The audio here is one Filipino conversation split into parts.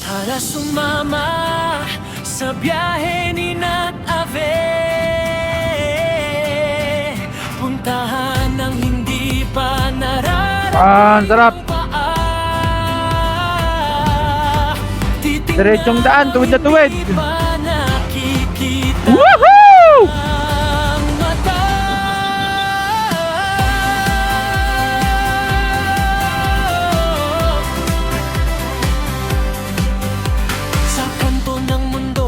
Para sumama sa biyahe ni Nat Ave, puntahan ng hindi pa nararating sarap. paa. Diretsong daan, tuwid na tuwid. Hindi pa nakikita Woohoo! ang mata. Sa kanto ng mundo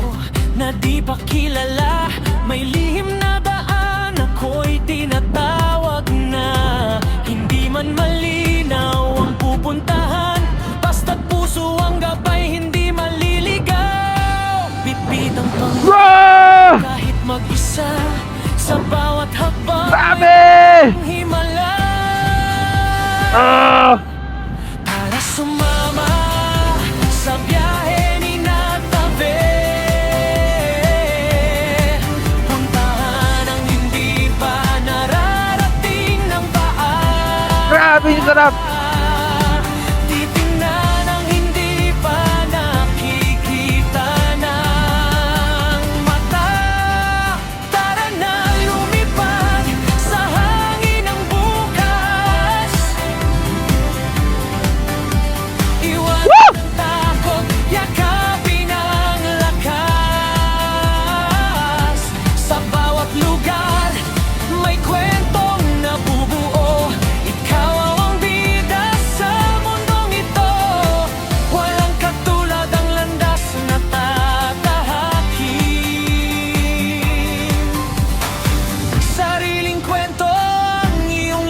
na di pa kilala, may lihim na daan ako'y tinatawag na. Hindi man malinaw ang pupuntahan, basta't puso ang gabay, hindi maliligaw. Bitbitang Bro! kahit mag-isa sa bawat hakbang Grabe! ng himala. Ah! Para sumama sa biyahe ni Nat Ave, puntahan ang hindi pa nararating ng paa. Grabe yung sarap. Titingnan ang hindi pa nakikita ng mata. Tara na lumipad sa hangin ng bukas. Iwan ang takot, yakapin ang lakas. Sa bawat lugar, may kwentong nabubuo. Ikaw ang bida sa mundong ito. Walang katulad ang landas na tatahakin. Sariling kwento ang iyong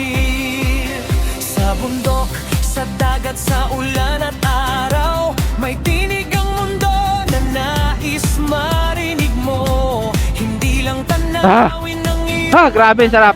lilikhain. Sa bundok, sa dagat, sa ulan at araw, may tinig ang mundo na nais marinig mo. Hindi lang tanawin ng iyong Grabe, sarap.